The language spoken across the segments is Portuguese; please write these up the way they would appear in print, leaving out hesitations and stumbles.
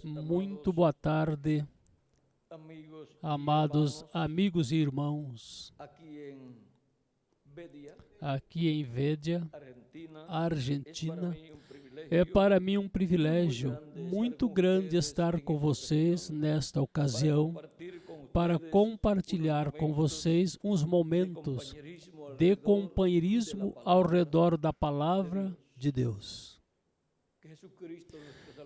Muito boa tarde, amados amigos e irmãos, aqui em Védia, Argentina. É para mim um privilégio muito grande estar com vocês nesta ocasião para compartilhar com vocês uns momentos de companheirismo ao redor da palavra de Deus.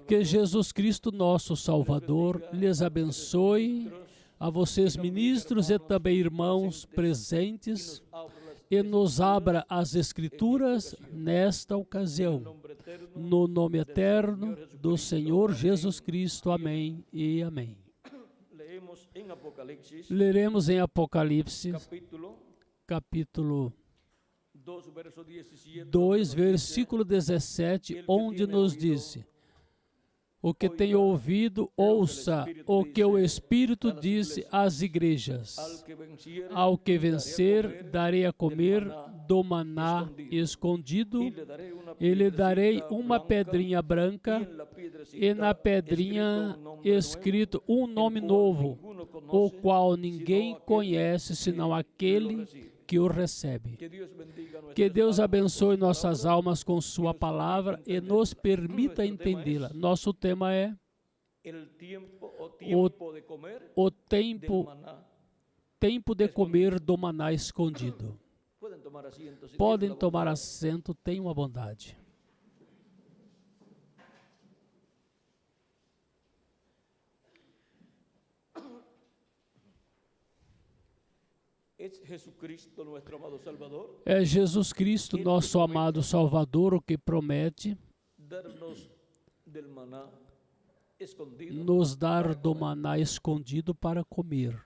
Que Jesus Cristo, nosso Salvador, lhes abençoe, a vocês ministros e também irmãos presentes, e nos abra as Escrituras nesta ocasião. No nome eterno do Senhor Jesus Cristo. Amém e amém. Leremos em Apocalipse, capítulo 2, versículo 17, onde nos diz: o que tem ouvido, ouça o que o Espírito disse às igrejas. Ao que vencer, darei a comer do maná escondido, e lhe darei uma pedrinha branca, e na pedrinha escrito um nome novo, o qual ninguém conhece senão aquele que o recebe. Que Deus abençoe nossas almas com sua palavra e nos permita entendê-la. Nosso tema é o tempo de comer do maná escondido. Podem tomar assento, tenham a bondade. É Jesus Cristo, nosso amado Salvador, o que promete nos dar do maná escondido para comer.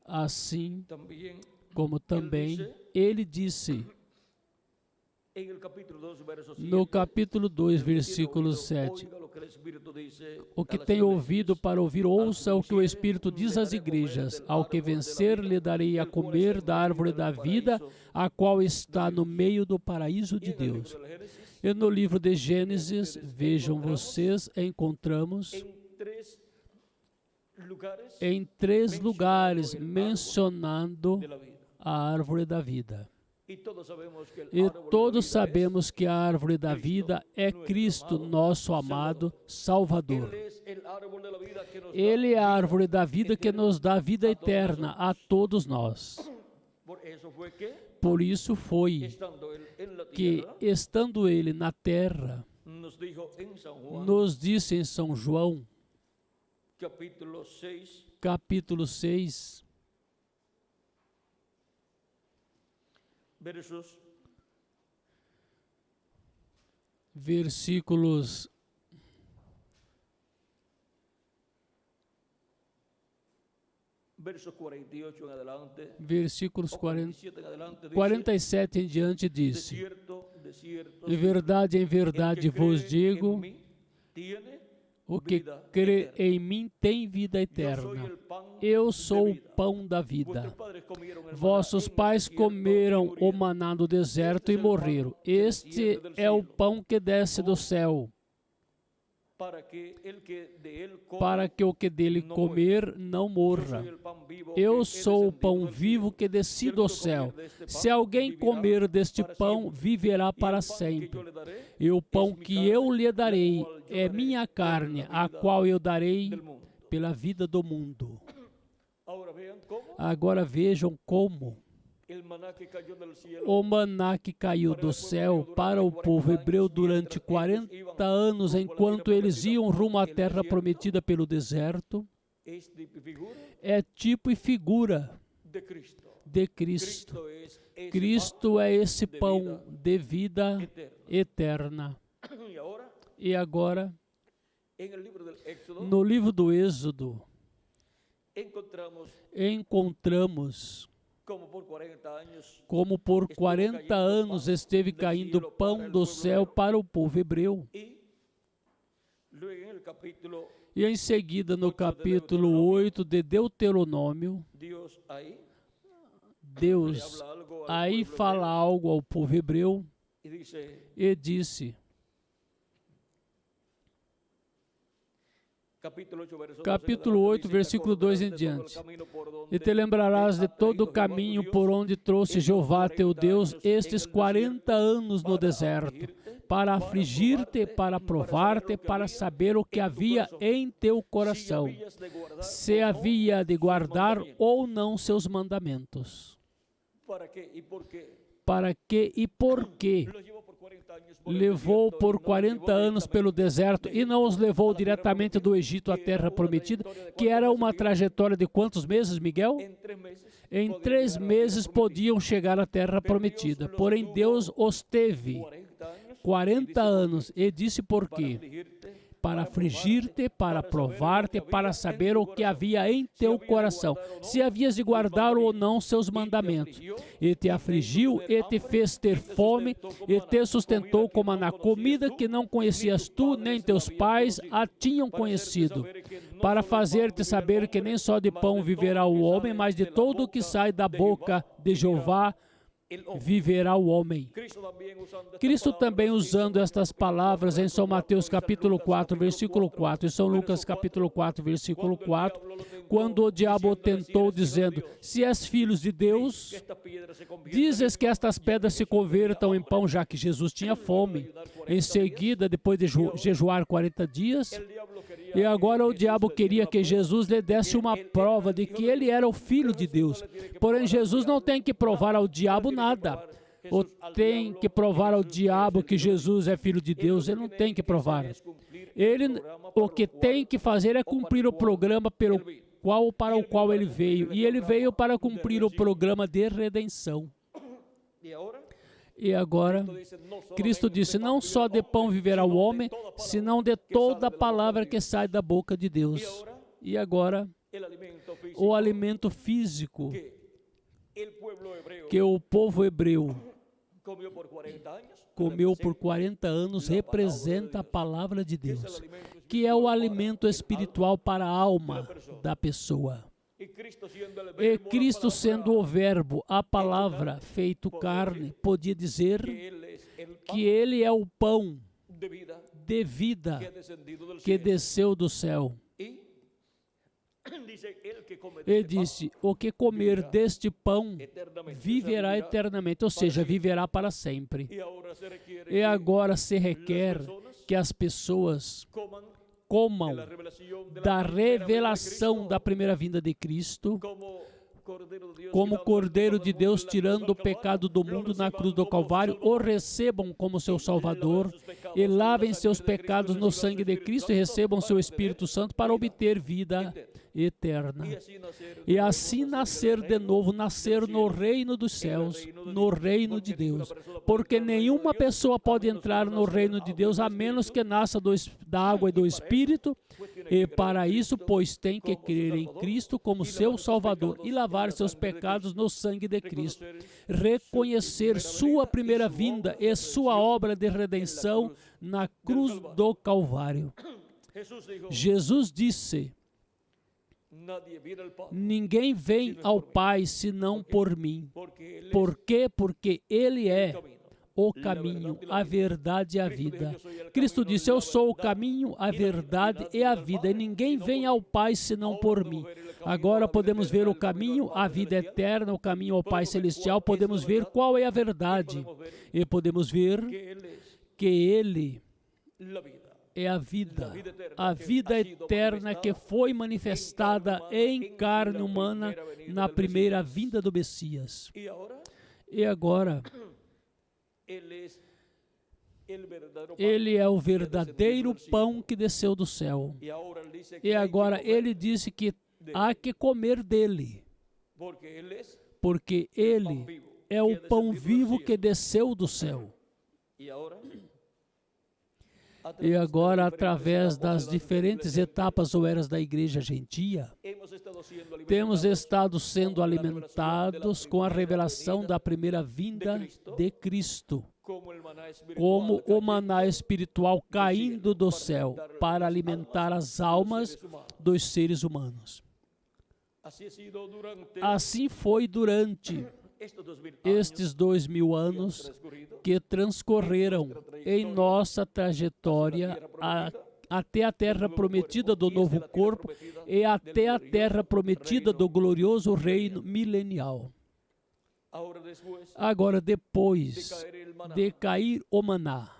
Assim como também Ele disse no capítulo 2, versículo 7, o que tem ouvido para ouvir, ouça o que o Espírito diz às igrejas. Ao que vencer, lhe darei a comer da árvore da vida, a qual está no meio do paraíso de Deus. E no livro de Gênesis, vejam vocês, encontramos em 3 lugares mencionando a árvore da vida. E todos sabemos que a árvore da vida é Cristo, nosso amado Salvador. Ele é a árvore da vida que nos dá vida eterna a todos nós. Por isso foi que, estando Ele na terra, nos disse em São João, capítulo 6, versículos versículos 47 em diante disse: em verdade vos digo, o que crê em mim tem vida eterna. Eu sou o pão da vida. Vossos pais comeram o maná no deserto e morreram. Este é o pão que desce do céu, para que o que dele comer não morra. Eu sou o pão vivo que desci do céu. Se alguém comer deste pão, viverá para sempre. E o pão que eu lhe darei é minha carne, a qual eu darei pela vida do mundo. Agora vejam como o maná que caiu do céu para o povo hebreu durante 40 anos, enquanto eles iam rumo à terra prometida pelo deserto, é tipo e figura de Cristo. Cristo é esse pão de vida eterna. E agora, no livro do Êxodo, encontramos como por 40 anos esteve caindo pão do céu para o povo hebreu. E em seguida, no capítulo 8 de Deuteronômio, Deus aí fala algo ao povo hebreu e disse: capítulo 8, versículo 2 em diante. E te lembrarás de todo o caminho por onde trouxe Jeová teu Deus estes 40 anos no deserto, para afligir-te, para provar-te, para saber o que havia em teu coração, se havia de guardar ou não seus mandamentos. Para que e por quê? Levou por 40 anos pelo deserto e não os levou diretamente do Egito à terra prometida, que era uma trajetória de quantos meses, Miguel? Em 3 meses podiam chegar à terra prometida, porém Deus os teve 40 anos e disse por quê? Para afligir-te, para provar-te, para saber o que havia em teu coração, se havias de guardar ou não seus mandamentos. E te afligiu, e te fez ter fome, e te sustentou com maná, comida que não conhecias tu, nem teus pais a tinham conhecido, para fazer-te saber que nem só de pão viverá o homem, mas de todo o que sai da boca de Jeová viverá o homem. Cristo também usando estas palavras em São Mateus capítulo 4, versículo 4, e São Lucas capítulo 4, versículo 4, quando o diabo o tentou dizendo, se és filhos de Deus, dizes que estas pedras se convertam em pão, já que Jesus tinha fome. Em seguida, depois de jejuar 40 dias, e agora o diabo queria que Jesus lhe desse uma prova de que ele era o Filho de Deus. Porém, Jesus não tem que provar ao diabo nada. Ou tem que provar ao diabo que Jesus é Filho de Deus. Ele não tem que provar. Ele, o que tem que fazer é cumprir o programa para o qual ele veio. E ele veio para cumprir o programa de redenção. E agora, Cristo disse, não só de pão viverá o homem, senão de toda a palavra que sai da boca de Deus. E agora, o alimento físico que o povo hebreu comeu por 40 anos representa a palavra de Deus, que é o alimento espiritual para a alma da pessoa. E Cristo, sendo o verbo, a palavra feito carne, podia dizer que Ele é o pão de vida que desceu do céu. Ele disse, o que comer deste pão viverá eternamente, ou seja, viverá para sempre. E agora se requer que as pessoas comam da revelação da primeira vinda de Cristo, como Cordeiro de Deus tirando o pecado do mundo na cruz do Calvário, o recebam como seu Salvador e lavem seus pecados no sangue de Cristo e recebam seu Espírito Santo para obter vida eterna. E assim nascer de novo, nascer no reino dos céus, no reino de Deus. Porque nenhuma pessoa pode entrar no reino de Deus a menos que nasça da água e do Espírito. E para isso, pois, tem que crer em Cristo como seu Salvador e lavar seus pecados no sangue de Cristo. Reconhecer sua primeira vinda e sua obra de redenção na cruz do Calvário. Jesus disse, ninguém vem ao Pai senão por mim. Por quê? Porque Ele é o caminho, a verdade e a vida. Cristo disse, eu sou o caminho, a verdade e a vida, e ninguém vem ao Pai senão por mim. Agora podemos ver o caminho, a vida eterna, o caminho ao Pai Celestial, podemos ver qual é a verdade, e podemos ver que Ele é a vida eterna que foi manifestada em carne humana na primeira vinda do Messias. E agora, Ele é o verdadeiro pão que desceu do céu. E agora Ele disse que há que comer dele, porque Ele é o pão vivo que desceu do céu. E agora, através das diferentes etapas ou eras da igreja gentia, temos estado sendo alimentados com a revelação da primeira vinda de Cristo, como o maná espiritual caindo do céu para alimentar as almas dos seres humanos. Assim foi durante estes 2000 anos que transcorreram em nossa trajetória até a terra prometida do novo corpo e até a terra prometida do glorioso reino milenial. Agora, depois de cair o maná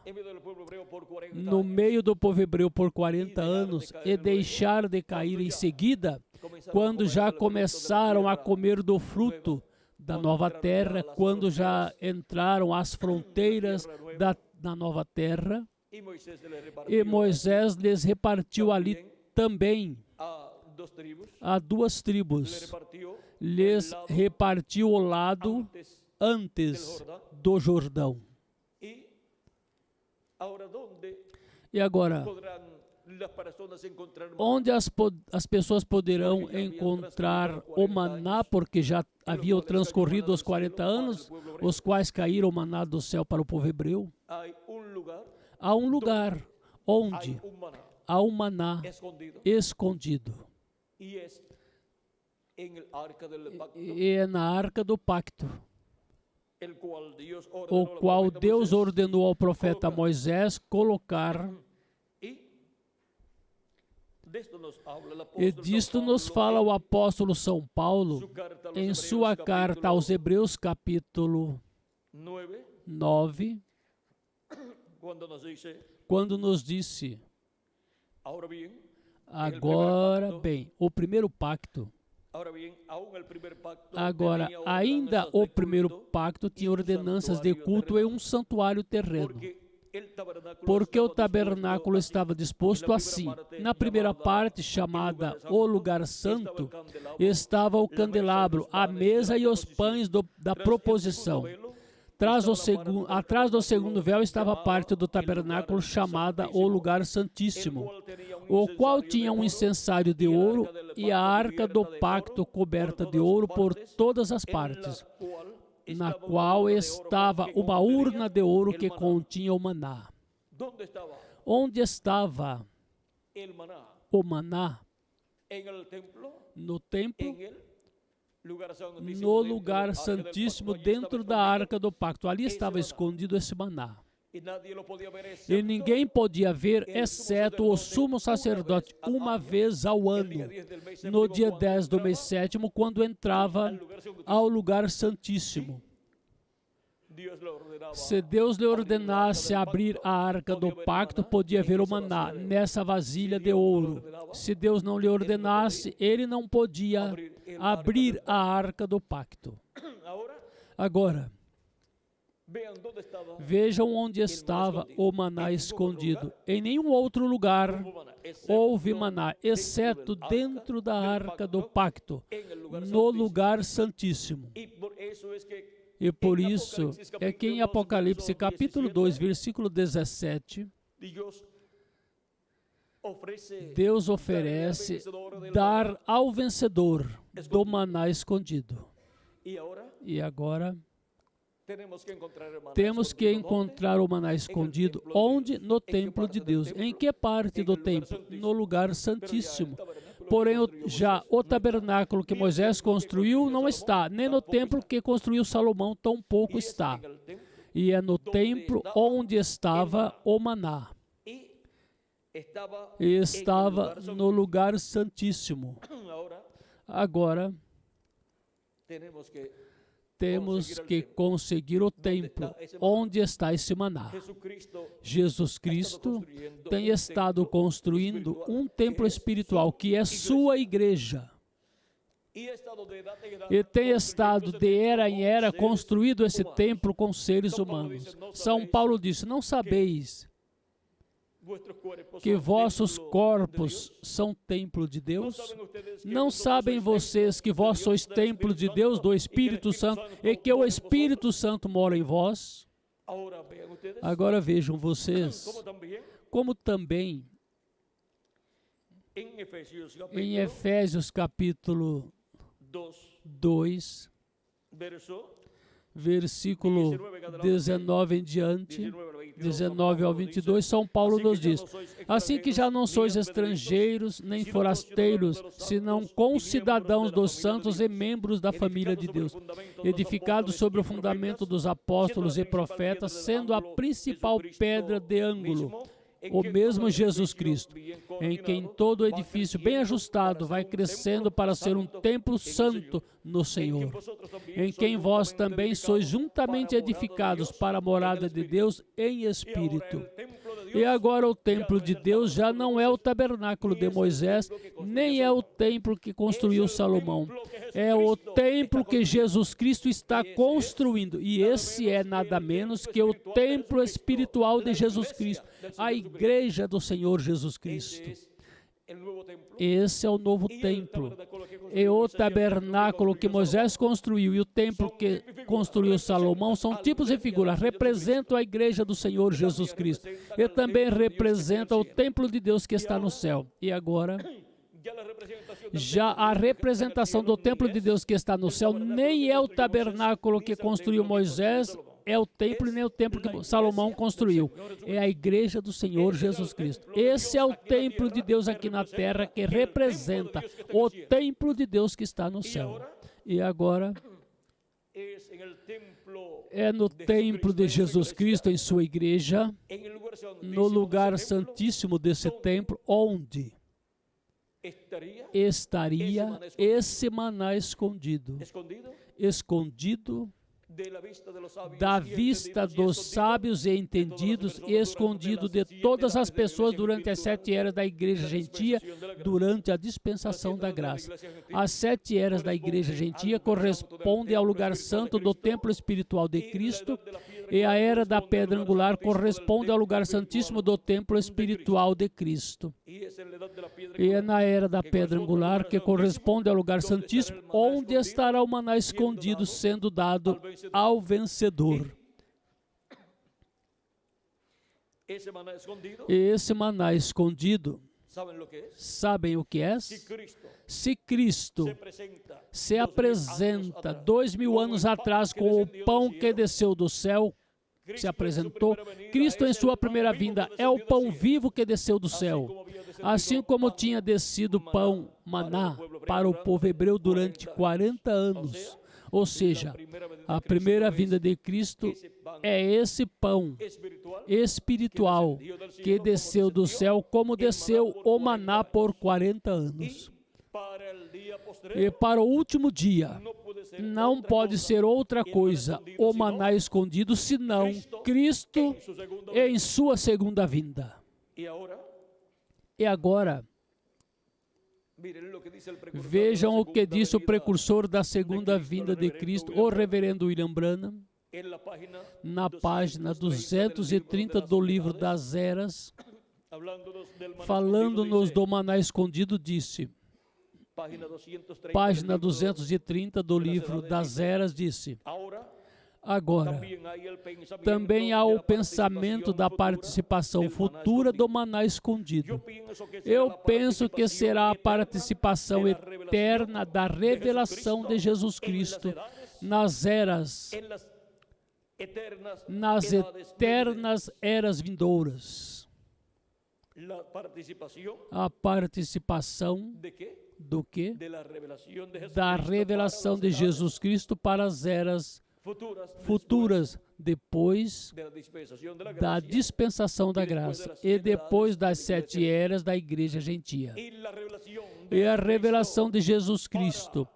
no meio do povo hebreu por 40 anos e deixar de cair em seguida, quando já começaram a comer do fruto da nova terra, quando já entraram às fronteiras da nova terra, e Moisés lhes repartiu ali também a 2 tribos. Lhes repartiu o lado antes do Jordão. E agora, onde as pessoas poderão encontrar o maná, porque já haviam transcorrido os 40 anos, os quais caíram o maná do céu para o povo hebreu? Há um lugar onde há um maná escondido. E é na Arca do Pacto, o qual Deus ordenou ao profeta Moisés colocar. E disto nos fala o apóstolo São Paulo em sua carta aos Hebreus, capítulo 9, quando nos disse: agora bem, o primeiro pacto. Agora, ainda o primeiro pacto tinha ordenanças de culto e um santuário terreno. Porque o tabernáculo estava disposto assim. Na primeira parte, chamada o lugar santo, estava o candelabro, a mesa e os pães da proposição. Atrás do segundo véu estava a parte do tabernáculo chamada o lugar santíssimo, o qual tinha um incensário de ouro e a arca do pacto coberta de ouro por todas as partes, na qual estava uma urna de ouro que continha o maná. Onde estava o maná? No templo, no lugar santíssimo, dentro da arca do pacto. Ali estava escondido esse maná. E ninguém podia ver, exceto o sumo sacerdote, uma vez ao ano, no dia 10 do mês 7º, quando entrava ao lugar santíssimo. Se Deus lhe ordenasse abrir a arca do pacto, podia ver o maná nessa vasilha de ouro. Se Deus não lhe ordenasse, ele não podia abrir a arca do pacto. Agora, vejam onde estava o maná escondido. Em nenhum outro lugar houve maná, exceto dentro da arca do pacto, no lugar santíssimo. E por isso é que em Apocalipse capítulo 2, versículo 17, Deus oferece dar ao vencedor do maná escondido. E agora temos que encontrar o maná escondido. Onde? No templo de Deus. Em que parte do templo? No lugar santíssimo. Porém, já o tabernáculo que Moisés construiu não está, nem no templo que construiu Salomão tampouco está. E é no templo onde estava o maná. E estava no lugar santíssimo. Agora, temos que conseguir o templo onde está esse maná. Jesus Cristo tem estado construindo um templo espiritual que é sua igreja. E tem estado de era em era construído esse templo com seres humanos. São Paulo disse: não sabeis que vossos corpos são templo de Deus? Não sabem vocês que vós sois templo de Deus, do Espírito Santo, e que o Espírito Santo mora em vós? Agora vejam vocês, como também em Efésios capítulo 2, versículo 19 em diante, 19 ao 22, São Paulo nos diz: assim que já não sois estrangeiros nem forasteiros, senão concidadãos dos santos e membros da família de Deus, edificados sobre o fundamento dos apóstolos e profetas, sendo a principal pedra de ângulo o mesmo Jesus Cristo, em quem todo edifício bem ajustado vai crescendo para ser um templo santo no Senhor, em quem vós também sois juntamente edificados para a morada de Deus em espírito. E agora o templo de Deus já não é o tabernáculo de Moisés, nem é o templo que construiu Salomão. É o templo que Jesus Cristo está construindo. E esse é nada menos que o templo espiritual de Jesus Cristo, a igreja do Senhor Jesus Cristo. Esse é o novo templo. E o tabernáculo que Moisés construiu e o templo que construiu Salomão são tipos e figuras, representam a igreja do Senhor Jesus Cristo. E também representam o templo de Deus que está no céu. E agora, já a representação do templo de Deus que está no céu nem é o tabernáculo que construiu Moisés, é o templo e nem o templo que Salomão construiu. É a igreja do Senhor Jesus Cristo. Esse é o templo de Deus aqui na terra que representa o templo de Deus que está no céu. E agora é no templo de Jesus Cristo, em sua igreja, no lugar santíssimo desse templo, onde estaria esse maná escondido da vista dos sábios e entendidos e escondido de todas as pessoas durante as 7 eras da igreja gentia, durante a dispensação da graça. As 7 eras da igreja gentia correspondem ao lugar santo do templo espiritual de Cristo, e a era da pedra angular corresponde ao lugar santíssimo do templo espiritual de Cristo. E é na era da pedra angular que corresponde ao lugar santíssimo, onde estará o maná escondido sendo dado ao vencedor. E esse maná escondido, sabem o que é? Se Cristo se apresenta 2000 anos atrás com o pão que desceu do céu, se apresentou, Cristo em sua primeira vinda é o pão vivo que desceu do céu, assim como tinha descido pão, maná, para o povo hebreu durante 40 anos. Ou seja, a primeira vinda de Cristo é esse pão espiritual que desceu do céu, como desceu o maná por 40 anos. E para o último dia, não pode ser outra coisa, o maná escondido, senão Cristo em sua segunda vinda. E agora, vejam o que disse o precursor da segunda vinda de Cristo, o reverendo William Branham, na página 230 do livro das Eras, falando-nos do maná escondido, disse, página 230 do livro das Eras, disse, agora, também há o pensamento da participação futura do maná escondido. Eu penso que será a participação eterna da revelação de Jesus Cristo nas eras, nas eternas eras vindouras. A participação do quê? Da revelação de Jesus Cristo para as eras futuras, depois da dispensação da graça e depois das 7 eras da igreja gentia. E a revelação de Jesus Cristo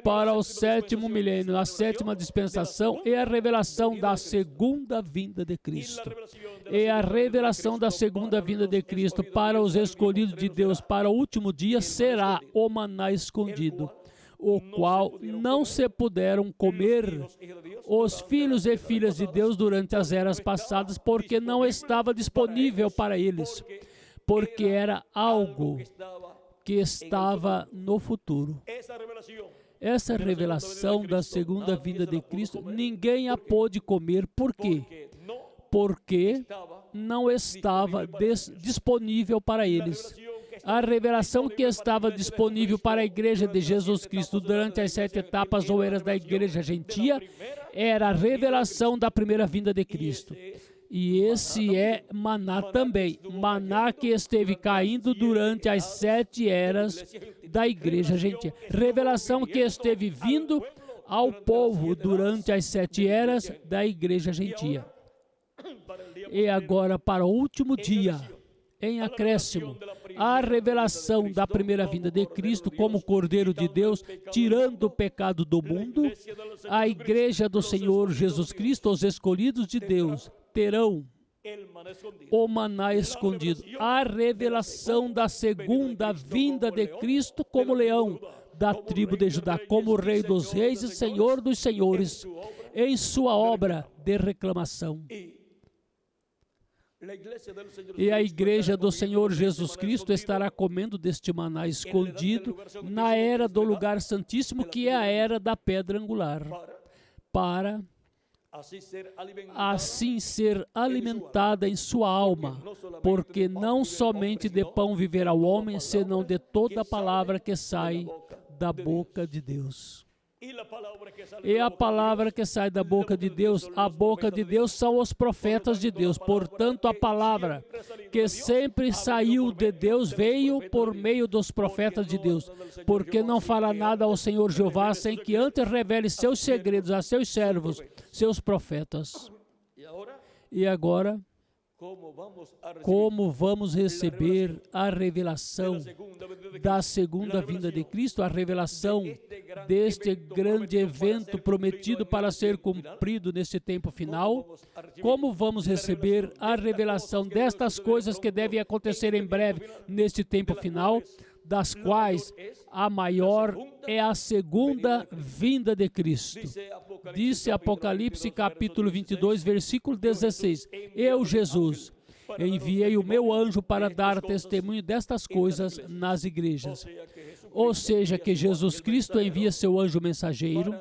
para o 7º milênio, a 7ª dispensação, e a revelação da segunda vinda de Cristo. E a revelação da segunda vinda de Cristo para os escolhidos de Deus para o último dia será o maná escondido, o qual não se puderam comer os filhos e filhas de Deus durante as eras passadas, porque não estava disponível para eles, porque era algo que estava no futuro. Essa revelação da segunda vinda de Cristo, ninguém a pôde comer. Por quê? Porque não estava disponível para eles. A revelação que estava disponível para a igreja de Jesus Cristo durante as 7 etapas ou eras da igreja gentia era a revelação da primeira vinda de Cristo. E esse é maná também, maná que esteve caindo durante as 7 eras da igreja gentia. Revelação que esteve vindo ao povo durante as 7 eras da igreja gentia. E agora, para o último dia, em acréscimo, a revelação da primeira vinda de Cristo como Cordeiro de Deus, tirando o pecado do mundo, a igreja do Senhor Jesus Cristo, os escolhidos de Deus, terão o maná escondido. A revelação da segunda vinda de Cristo como leão da tribo de Judá, como Rei dos reis e Senhor dos senhores, em sua obra de reclamação. E a igreja do Senhor Jesus Cristo estará comendo deste maná escondido na era do lugar santíssimo, que é a era da pedra angular, para assim ser alimentada em sua alma, porque não somente de pão viverá o homem, senão de toda a palavra que sai da boca de Deus. E a palavra que sai da boca de Deus, a boca de Deus são os profetas de Deus. Portanto, a palavra que sempre saiu de Deus veio por meio dos profetas de Deus, porque não fará nada ao Senhor Jeová sem que antes revele seus segredos a seus servos, seus profetas. E agora, como vamos receber a revelação da segunda vinda de Cristo, a revelação deste grande evento prometido para ser cumprido neste tempo final? Como vamos receber a revelação destas coisas que devem acontecer em breve neste tempo final, das quais a maior é a segunda vinda de Cristo? Disse Apocalipse capítulo 22, versículo 16, eu, Jesus, enviei o meu anjo para dar testemunho destas coisas nas igrejas. Ou seja, que Jesus Cristo envia seu anjo mensageiro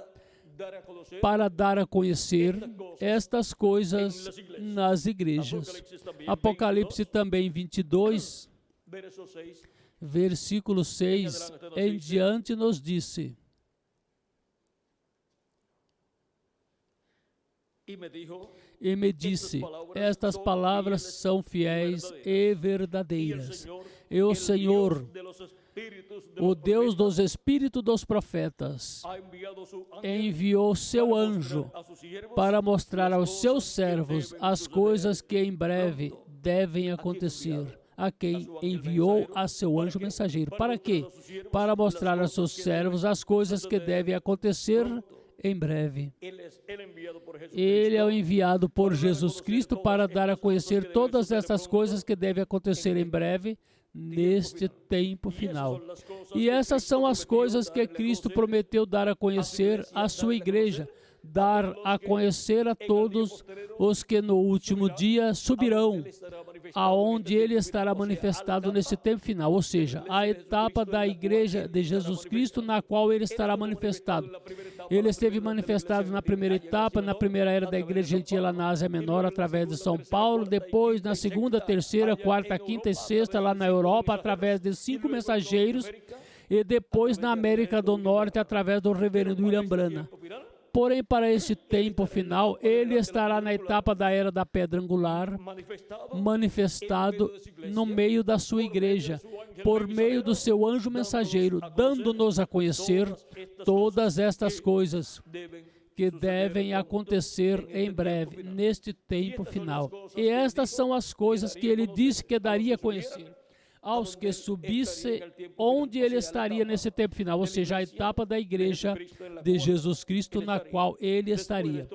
para dar a conhecer estas coisas nas igrejas. Apocalipse também 22, versículo 6 em diante nos disse: E me disse, estas palavras são fiéis e verdadeiras. E o Senhor, o Deus dos espíritos dos profetas, enviou seu anjo para mostrar aos seus servos as coisas que em breve devem acontecer. A quem enviou a seu anjo mensageiro. Para quê? Para mostrar a seus servos as coisas que devem acontecer em breve. Ele é o enviado por Jesus Cristo para dar a conhecer todas essas coisas que devem acontecer em breve neste tempo final. E essas são as coisas que Cristo prometeu dar a conhecer à sua igreja, dar a conhecer a todos os que no último dia subirão, aonde ele estará manifestado nesse tempo final, ou seja, a etapa da igreja de Jesus Cristo na qual ele estará manifestado. Ele esteve manifestado na primeira etapa, na primeira era da igreja gentil lá na Ásia Menor, através de São Paulo, depois na segunda, terceira, quarta, quinta e sexta, lá na Europa, através de 5 mensageiros, e depois na América do Norte, através do reverendo William Branham. Porém, para esse tempo final, ele estará na etapa da era da pedra angular, manifestado no meio da sua igreja, por meio do seu anjo mensageiro, dando-nos a conhecer todas estas coisas que devem acontecer em breve, neste tempo final. E estas são as coisas que ele disse que daria a conhecer aos que subisse, onde ele estaria nesse tempo final, ou seja, a etapa da igreja de Jesus Cristo na qual ele estaria.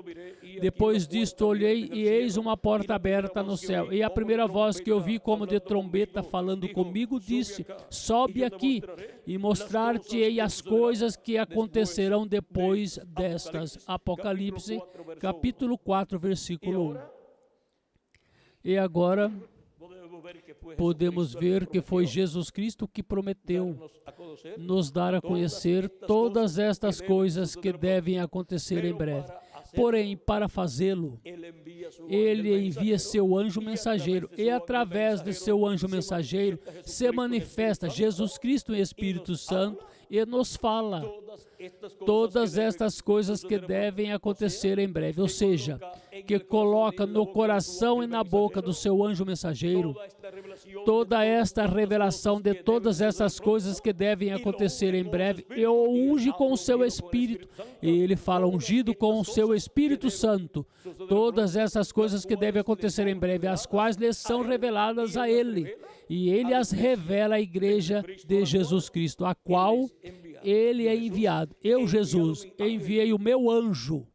Depois disto olhei e eis uma porta aberta no céu, e a primeira voz que ouvi como de trombeta falando comigo disse: sobe aqui e mostrar-te-ei as coisas que acontecerão depois destas. Apocalipse capítulo 4, versículo 1. E agora podemos ver que foi Jesus Cristo que prometeu nos dar a conhecer todas estas coisas que devem acontecer em breve. Porém, para fazê-lo, ele envia seu anjo mensageiro, e através de seu anjo mensageiro se manifesta Jesus Cristo em Espírito Santo e nos fala todas estas coisas que devem acontecer em breve. Ou seja, que coloca no coração e na boca do seu anjo mensageiro toda esta revelação de todas essas coisas que devem acontecer em breve, e o unge com o seu Espírito. E ele fala ungido com o seu Espírito Santo. Todas essas coisas que devem acontecer em breve, as quais lhes são reveladas a ele. E ele as revela à igreja de Jesus Cristo, a qual ele é enviado. Eu, Jesus, enviei o meu anjo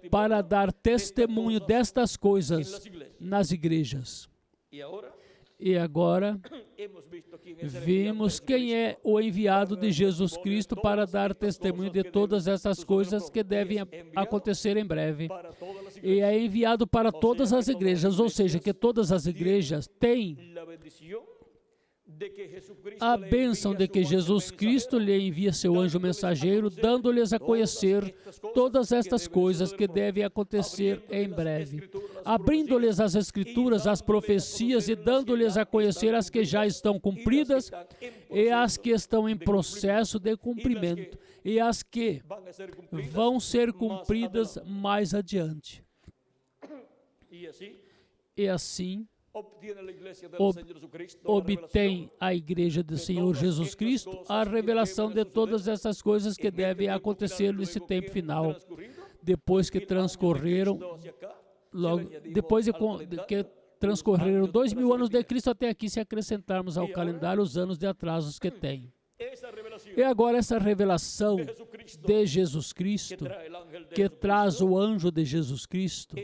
para dar testemunho destas coisas nas igrejas. E agora, vimos quem é o enviado de Jesus Cristo para dar testemunho de todas essas coisas que devem acontecer em breve. E é enviado para todas as igrejas, ou seja, que todas as igrejas têm a bênção de que Jesus Cristo lhe envia seu anjo mensageiro, dando-lhes a conhecer todas estas coisas que devem acontecer em breve, abrindo-lhes as Escrituras, as profecias e dando-lhes a conhecer as que já estão cumpridas e as que estão em processo de cumprimento e as que vão ser cumpridas mais adiante. E assim, obtém a igreja do Senhor Jesus Cristo a revelação de todas essas coisas que devem acontecer nesse tempo final, depois que transcorreram, que transcorreram 2000 anos de Cristo até aqui, se acrescentarmos ao calendário os anos de atrasos que tem. E agora essa revelação de Jesus Cristo, que traz o anjo de Jesus Cristo,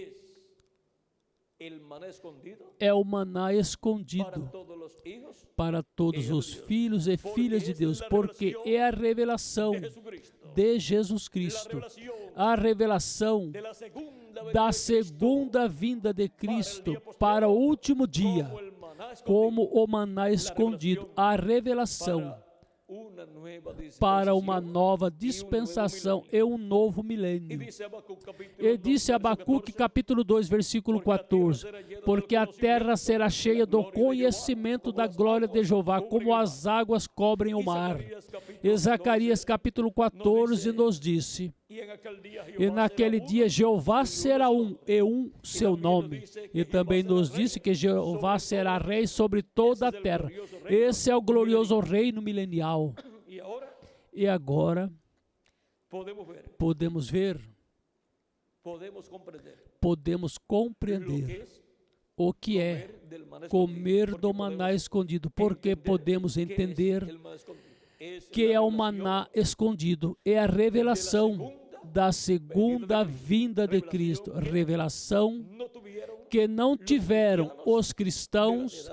é o maná escondido para todos os filhos e filhas de Deus, porque é a revelação de Jesus Cristo, a revelação da segunda vinda de Cristo para o último dia, como o maná escondido, a revelação para uma nova dispensação e um novo milênio. E disse Abacuque, capítulo 2, versículo 14, porque a terra será cheia do conhecimento da glória de Jeová, como as águas cobrem o mar. E Zacarias, capítulo 14, nos disse, e naquele dia Jeová será um, e um seu nome. E também nos disse que Jeová será rei sobre toda a terra. Esse é o glorioso reino milenial. E agora, podemos ver, podemos compreender o que é comer do maná escondido, porque podemos entender que é o maná escondido, é a revelação da segunda vinda de Cristo, revelação que não tiveram os cristãos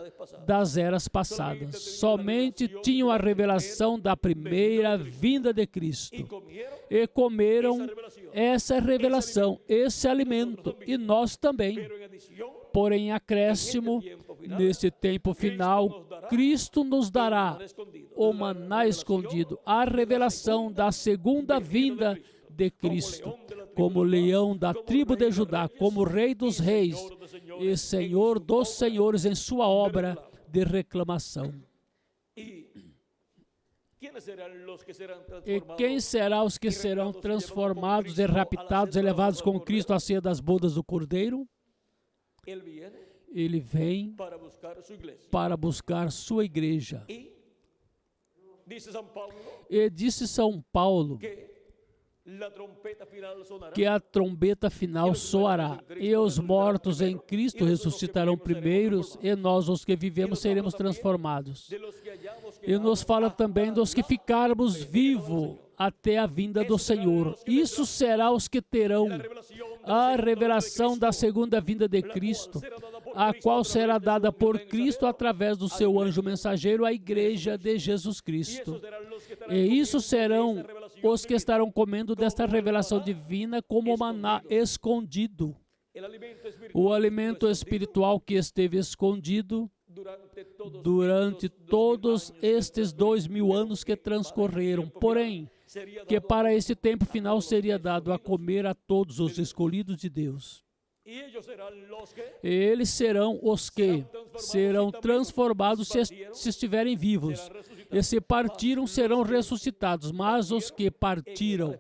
das eras passadas. Somente tinham a revelação da primeira vinda de Cristo e comeram essa revelação, esse alimento, e nós também. Porém, em acréscimo, nesse tempo final, Cristo nos dará o maná escondido, a revelação da segunda vinda de Cristo, como leão da tribo de Judá, como Rei dos reis e Senhor dos senhores em sua obra de reclamação. E quem será os que serão transformados e raptados e levados com Cristo à ceia das bodas do Cordeiro? Ele vem para buscar sua igreja. E disse São Paulo que a trombeta final soará, e os mortos em Cristo ressuscitarão primeiros, e nós, os que vivemos, seremos transformados. E nos fala também dos que ficarmos vivos até a vinda do Senhor. Isso será os que terão a revelação da segunda vinda de Cristo, a qual será dada por Cristo através do seu anjo mensageiro à igreja de Jesus Cristo. E isso serão os que estarão comendo desta revelação divina como maná escondido. O alimento espiritual que esteve escondido durante todos estes 2000 anos que transcorreram, porém, que para esse tempo final seria dado a comer a todos os escolhidos de Deus. E eles serão os que serão transformados se estiverem vivos, E se partiram, serão ressuscitados. Mas os que partiram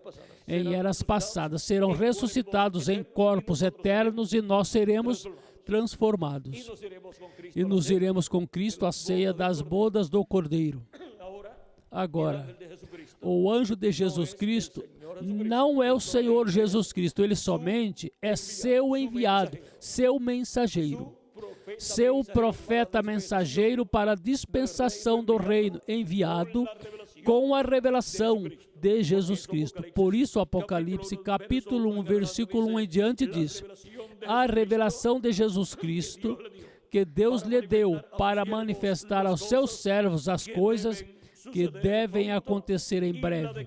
em eras passadas serão ressuscitados em corpos eternos e nós seremos transformados. E nos iremos com Cristo à ceia das bodas do Cordeiro. Agora, o anjo de Jesus Cristo não é o Senhor Jesus Cristo, ele somente é seu enviado, seu mensageiro, seu profeta mensageiro para a dispensação do reino, enviado com a revelação de Jesus Cristo. Por isso, Apocalipse, capítulo 1, versículo 1 em diante diz: a revelação de Jesus Cristo que Deus lhe deu para manifestar aos seus servos as coisas que devem acontecer em breve.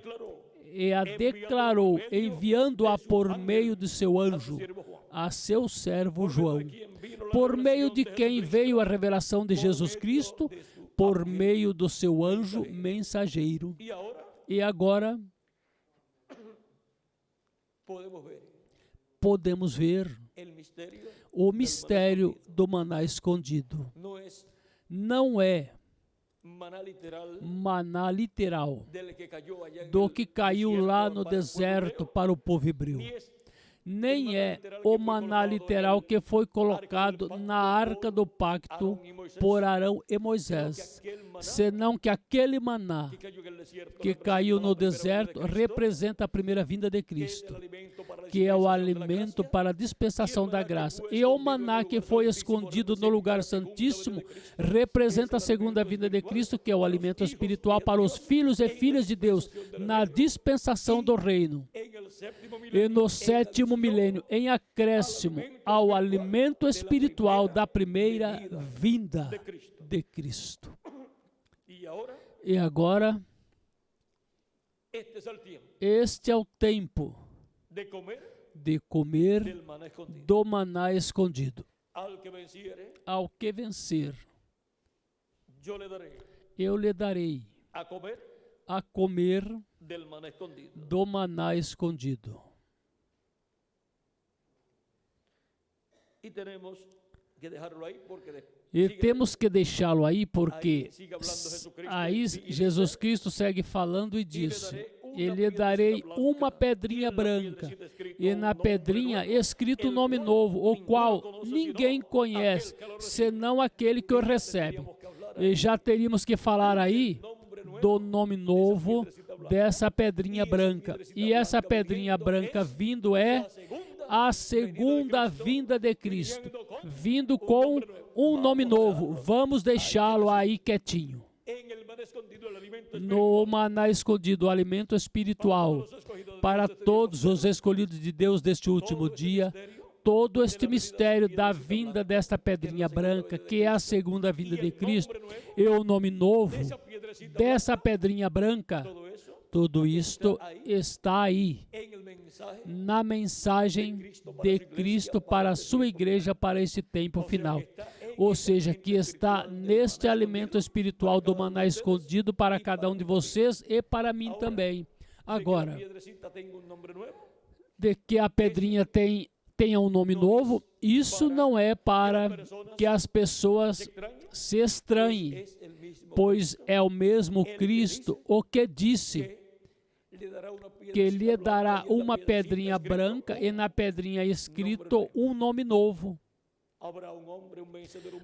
E a declarou, enviando-a por meio de seu anjo, a seu servo João. Por meio de quem veio a revelação de Jesus Cristo? Por meio do seu anjo mensageiro. E agora, podemos ver o mistério do maná escondido. Não é maná literal do que caiu lá no deserto para o povo hebreu. Nem é o maná literal que foi colocado na arca do pacto por Arão e Moisés, senão que aquele maná que caiu no deserto representa a primeira vinda de Cristo, que é o alimento para a dispensação da graça. E o maná que foi escondido no lugar santíssimo representa a segunda vinda de Cristo, que é o alimento espiritual para os filhos e filhas de Deus, na dispensação do reino. E no sétimo milênio, em acréscimo ao alimento espiritual da primeira vinda de Cristo. E agora, este é o tempo de comer do maná escondido. Ao que vencer, eu lhe darei a comer do maná escondido. E temos que deixá-lo aí porque aí Jesus Cristo segue falando e disse: e lhe darei uma pedrinha branca, e na pedrinha escrito um nome novo, o qual ninguém conhece, senão aquele que o recebe. E já teríamos que falar aí do nome novo dessa pedrinha branca. E essa pedrinha branca vindo é a segunda vinda de Cristo, vindo com um nome novo. Vamos deixá-lo aí quietinho. No maná escondido, o alimento espiritual para todos os escolhidos de Deus deste último dia, todo este mistério da vinda desta pedrinha branca, que é a segunda vinda de Cristo, e o nome novo dessa pedrinha branca, tudo isto está aí, na mensagem de Cristo para a sua igreja para esse tempo final. Ou seja, que está neste alimento espiritual do maná escondido para cada um de vocês e para mim também. Agora, de que a pedrinha tenha um nome novo, isso não é para que as pessoas se estranhem, pois é o mesmo Cristo o que disse que lhe dará uma pedrinha branca e na pedrinha escrito um nome novo.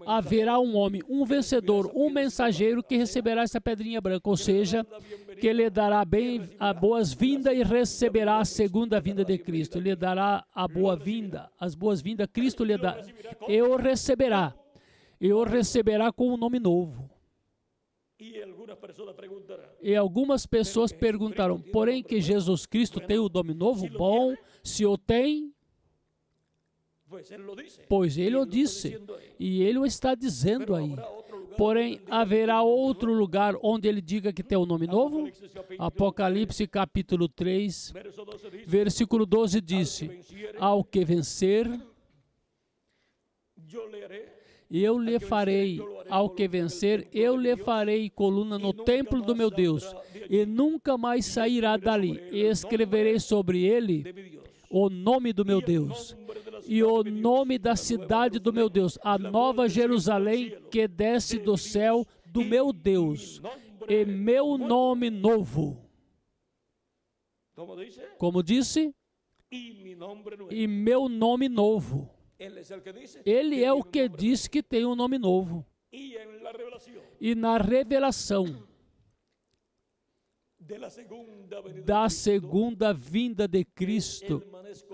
Haverá um homem, um vencedor, um mensageiro que receberá essa pedrinha branca, ou seja, que lhe dará bem a boas-vindas e receberá a segunda vinda de Cristo. Lhe dará a boa-vinda, as boas-vindas, Cristo lhe dá, e o receberá com um nome novo. E algumas pessoas perguntaram, porém que Jesus Cristo tem o nome novo? Bom, se o tem, pois ele o disse, e ele o está dizendo aí. Porém, haverá outro lugar onde ele diga que tem o nome novo? Apocalipse capítulo 3, versículo 12 disse, ao que vencer, eu lhe farei, ao que vencer, eu lhe farei coluna no templo do meu Deus, e nunca mais sairá dali, e escreverei sobre ele o nome do meu Deus, e o nome da cidade do meu Deus, a nova Jerusalém que desce do céu do meu Deus, e meu nome novo. Como disse, e meu nome novo. Ele é o que diz que tem um nome novo. E na revelação da segunda vinda de Cristo,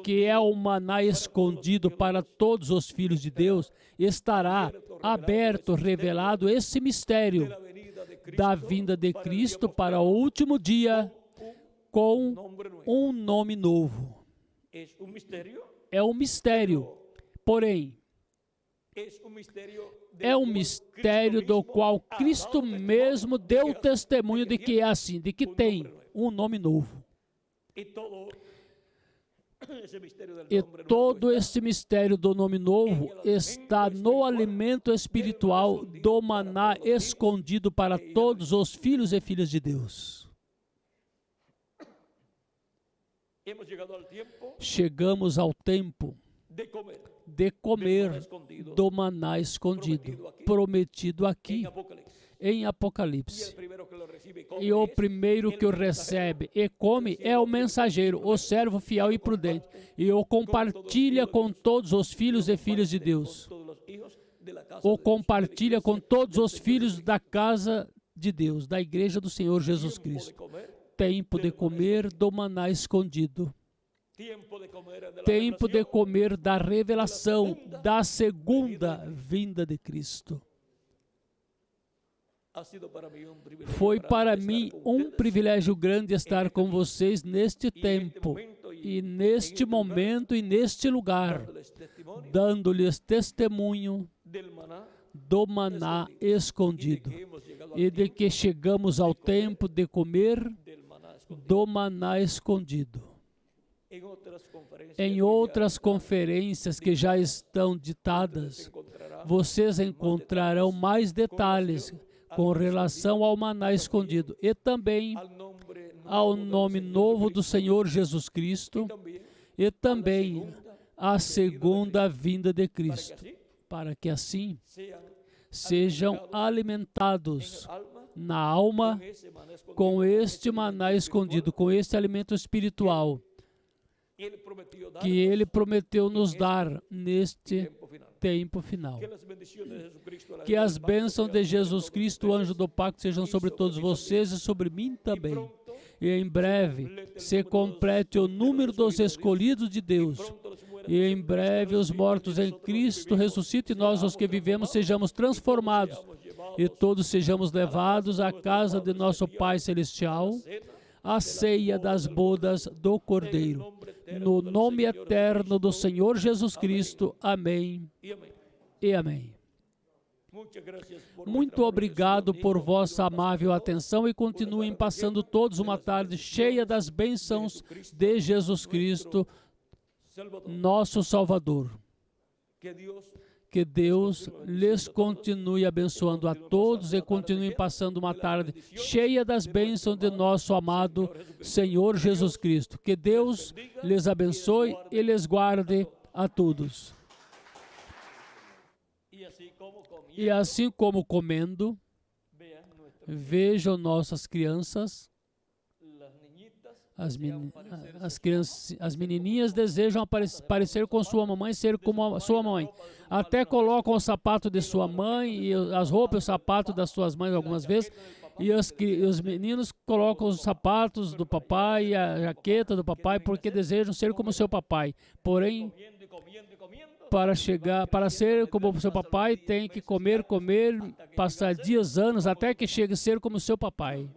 que é o maná escondido para todos os filhos de Deus, estará aberto, revelado esse mistério da vinda de Cristo para o último dia com um nome novo. É um mistério, porém, é um mistério do qual Cristo mesmo deu testemunho de que é assim, de que tem um nome novo. E todo esse mistério do nome novo está no alimento espiritual do maná escondido para todos os filhos e filhas de Deus. Chegamos ao tempo de comer do maná escondido, prometido aqui em Apocalipse. E o primeiro que o recebe e come é o mensageiro, o servo fiel e prudente, e o compartilha com todos os filhos e filhas de Deus. O compartilha com todos os filhos da casa de Deus, da igreja do Senhor Jesus Cristo. Tempo de comer do maná escondido. Tempo de comer da revelação da segunda vinda de Cristo. Foi para mim um privilégio grande estar com vocês neste tempo, e neste momento e neste lugar, dando-lhes testemunho do maná escondido, e de que chegamos ao tempo de comer do maná escondido. Em outras conferências que já estão ditadas, vocês encontrarão mais detalhes com relação ao maná escondido e também ao nome novo do Senhor Jesus Cristo e também à segunda vinda de Cristo, para que assim sejam alimentados na alma com este maná escondido, com este alimento espiritual que Ele prometeu nos dar neste tempo final. Que as bênçãos de Jesus Cristo, o anjo do pacto, sejam sobre todos vocês e sobre mim também. E em breve se complete o número dos escolhidos de Deus. E em breve os mortos em Cristo ressuscitem e nós, os que vivemos, sejamos transformados. E todos sejamos levados à casa de nosso Pai Celestial, a ceia das bodas do Cordeiro. No nome eterno do Senhor Jesus Cristo. Amém e amém. Muito obrigado por vossa amável atenção e continuem passando todos uma tarde cheia das bênçãos de Jesus Cristo, nosso Salvador. Que Deus lhes continue abençoando a todos e continuem passando uma tarde cheia das bênçãos de nosso amado Senhor Jesus Cristo. Que Deus lhes abençoe e lhes guarde a todos. E assim como comendo, vejam nossas crianças. As menininhas desejam parecer com sua mamãe, ser como a sua mãe. Até colocam o sapato de sua mãe, e as roupas e o sapato das suas mães algumas vezes. E os meninos colocam os sapatos do papai e a jaqueta do papai porque desejam ser como seu papai. Porém, para ser como seu papai, tem que comer, passar dias, anos, até que chegue a ser como seu papai.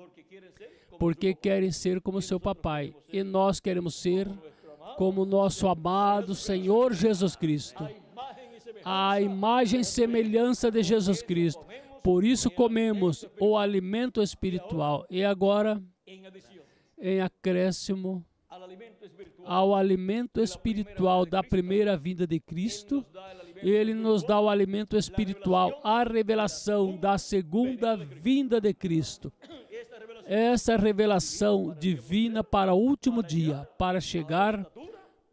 Porque querem ser como seu papai. E nós queremos ser como nosso amado Senhor Jesus Cristo. A imagem e semelhança de Jesus Cristo. Por isso comemos o alimento espiritual. E agora, em acréscimo ao alimento espiritual da primeira vinda de Cristo, Ele nos dá o alimento espiritual, a revelação da segunda vinda de Cristo. Essa revelação divina para o último dia, para chegar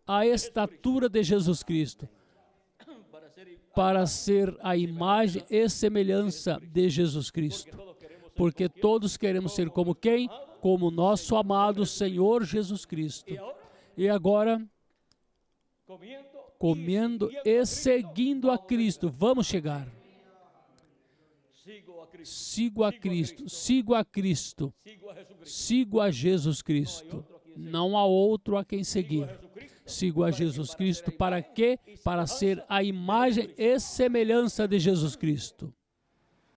à estatura de Jesus Cristo, para ser a imagem e semelhança de Jesus Cristo. Porque todos queremos ser como quem? Como nosso amado Senhor Jesus Cristo. E agora, comendo e seguindo a Cristo, vamos chegar. Sigo a Cristo, sigo a Cristo, sigo a Jesus Cristo. Não há outro a quem seguir. Sigo a Jesus Cristo para quê? Para ser a imagem e semelhança de Jesus Cristo.